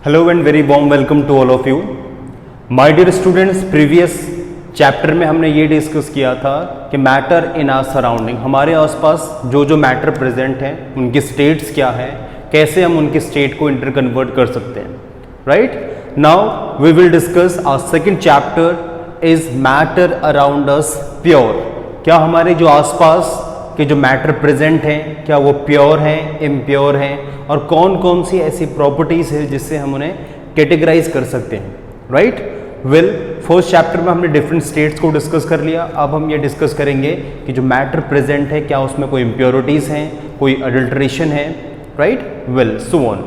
Hello and very warm welcome to all of you my dear students. Previous chapter में हमने ये discuss किया था कि मैटर इन आवर सराउंडिंग, हमारे आसपास जो मैटर प्रेजेंट हैं उनकी स्टेट्स क्या है, कैसे हम उनकी स्टेट को इंटर कन्वर्ट कर सकते हैं। Right now we will discuss our second chapter is matter around us pure. क्या हमारे जो आसपास के जो मैटर प्रेजेंट हैं क्या वो प्योर हैं, इम्प्योर हैं, और कौन कौन सी ऐसी प्रॉपर्टीज़ है जिससे हम उन्हें कैटेगराइज कर सकते हैं। राइट वेल, फर्स्ट चैप्टर में हमने डिफरेंट स्टेट्स को डिस्कस कर लिया। अब हम ये डिस्कस करेंगे कि जो मैटर प्रेजेंट है क्या उसमें कोई इम्प्योरिटीज़ हैं, कोई अडल्ट्रेशन है। Right well, so on.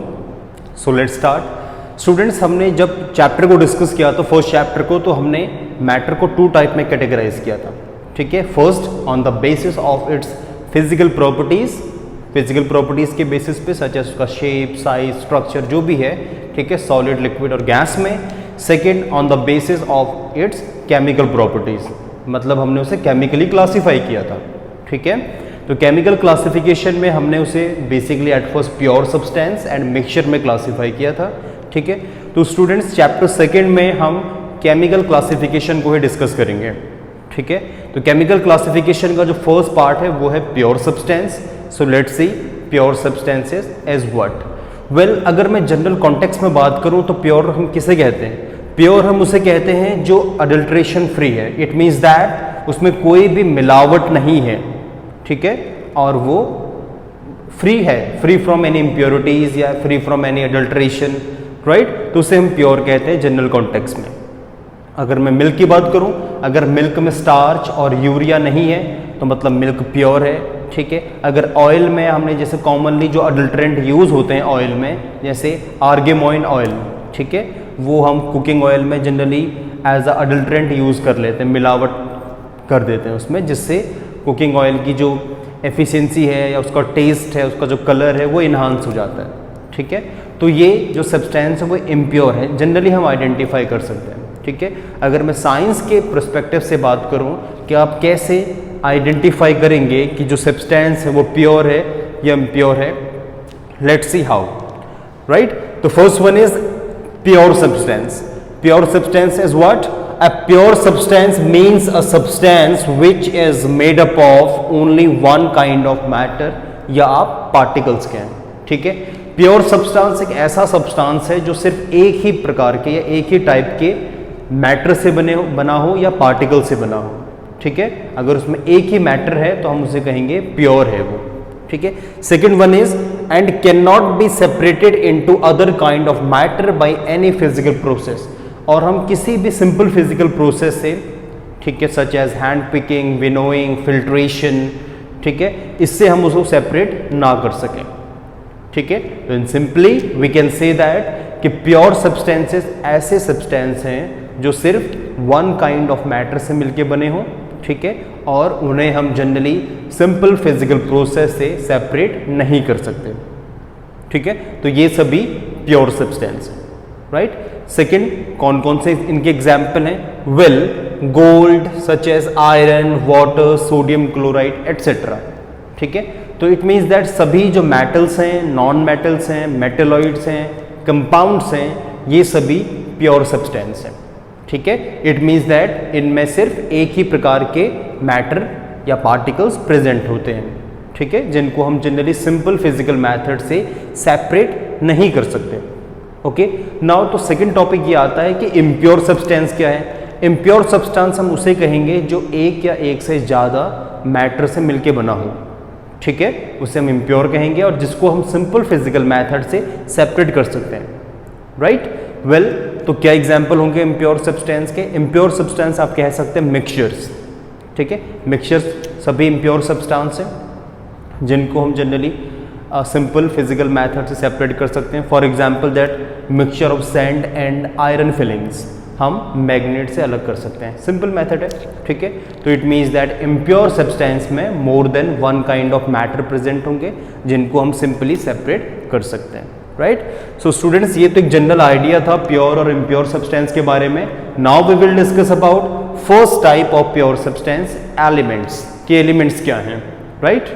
So let's start. Students, हमने जब चैप्टर को डिस्कस किया तो फर्स्ट चैप्टर को तो हमने मैटर को टू टाइप में कैटेगराइज किया था। ठीक है, first on the basis of its physical properties, physical properties के बेसिस पे सच एज उसका शेप, साइज, स्ट्रक्चर जो भी है, ठीक है, सॉलिड, लिक्विड और गैस में। Second on the basis of its chemical properties, मतलब हमने उसे केमिकली क्लासीफाई किया था। ठीक है, तो केमिकल क्लासिफिकेशन में हमने उसे basically at first pure substance and mixture में क्लासीफाई किया था। ठीक है, तो स्टूडेंट्स चैप्टर सेकेंड में हम केमिकल क्लासिफिकेशन को ही डिस्कस करेंगे। ठीक है, तो केमिकल क्लासिफिकेशन का जो फर्स्ट पार्ट है वो है pure substance. So let's see pure substances as what. Well, अगर मैं जनरल कॉन्टेक्स्ट में बात करूं तो प्योर हम किसे कहते हैं? प्योर हम उसे कहते हैं जो अडल्ट्रेशन फ्री है। इट मीन्स दैट उसमें कोई भी मिलावट नहीं है। ठीक है, और वो फ्री है, फ्री फ्रॉम एनी इम्प्योरिटीज या free from any adulteration. Right, तो उसे हम प्योर कहते हैं जनरल कॉन्टेक्स्ट में। अगर मैं मिल्क की बात करूं, अगर मिल्क में स्टार्च और यूरिया नहीं है तो मतलब मिल्क प्योर है। ठीक है, अगर ऑयल में हमने जैसे कॉमनली जो अडल्ट्रेंट यूज़ होते हैं ऑयल में, जैसे आर्गेमोइन ऑयल, ठीक है, वो हम कुकिंग ऑयल में generally as a adulterant use कर लेते हैं, मिलावट कर देते हैं उसमें, जिससे कुकिंग ऑयल की जो एफिशिएंसी है या उसका टेस्ट है, उसका जो कलर है वो इन्हांस हो जाता है। ठीक है, तो ये जो सब्सटेंस है वो इम्प्योर है, जनरली हम आइडेंटिफाई कर सकते हैं। ठीक है, अगर मैं साइंस के पर्सपेक्टिव से बात करूं कि आप कैसे आइडेंटिफाई करेंगे कि जो सब्सटेंस है वो प्योर है या इम्प्योर है, लेट्स सी हाउ। राइट, तो first one is pure substance. Pure substance is what? A pure substance means a substance which is made up of only one kind of matter, या आप particles कहें। ठीक है, pure substance एक ऐसा substance है जो सिर्फ एक ही प्रकार के या एक ही टाइप के मैटर से बना हो या पार्टिकल से बना हो। ठीक है, अगर उसमें एक ही मैटर है तो हम उसे कहेंगे प्योर है वो। ठीक है, second one is and can not be separated into other kind of matter by any physical process, और हम किसी भी सिंपल फिजिकल प्रोसेस से, ठीक है, such as hand picking, winnowing, filtration, ठीक है, इससे हम उसको सेपरेट ना कर सकें। ठीक है, तो in simply we can say that कि प्योर सब्सटेंसेस ऐसे सब्सटेंस हैं जो सिर्फ वन काइंड ऑफ मैटर से मिलके बने हों। ठीक है, और उन्हें हम जनरली सिंपल फिजिकल प्रोसेस से सेपरेट नहीं कर सकते। ठीक है, तो ये सभी प्योर सब्सटेंस हैं। राइट, सेकंड कौन कौन से इनके एग्जाम्पल हैं? Well, gold such as iron, water, sodium chloride etcetera. ठीक है, तो इट मीन्स दैट सभी जो मेटल्स हैं, नॉन मेटल्स हैं, मेटेलॉइड्स हैं, कंपाउंड्स हैं, ये सभी प्योर सब्सटेंस हैं। ठीक है, इट मीन्स दैट इनमें सिर्फ एक ही प्रकार के मैटर या पार्टिकल्स प्रेजेंट होते हैं। ठीक है, जिनको हम जनरली सिंपल फिजिकल मेथड से सेपरेट नहीं कर सकते। ओके, नाउ तो सेकंड टॉपिक ये आता है कि इम्प्योर सब्सटेंस क्या है। इम्प्योर सब्सटेंस हम उसे कहेंगे जो एक या एक से ज़्यादा मैटर से मिलके बना हो। ठीक है, उसे हम इम्प्योर कहेंगे, और जिसको हम सिंपल फिजिकल मेथड से सेपरेट कर सकते हैं। राइट वेल, तो क्या एग्जाम्पल होंगे इम्प्योर सब्सटेंस के? इम्प्योर सब्सटेंस आप कह सकते हैं मिक्सचर्स। ठीक है, मिक्सचर्स सभी इम्प्योर सब्सटेंस हैं जिनको हम जनरली सिंपल फिजिकल मेथड से सेपरेट कर सकते हैं। For example that mixture of sand and iron filings हम मैग्नेट से अलग कर सकते हैं, सिंपल मेथड है। ठीक है, तो it means that impure substance में more than one kind of matter present होंगे जिनको हम सिंपली सेपरेट कर सकते हैं। राइट, सो स्टूडेंट्स, ये तो एक जनरल आइडिया था प्योर और इम्प्योर सब्सटेंस के बारे में। Now we will discuss about first type of pure substance, elements. के एलिमेंट्स क्या हैं? राइट,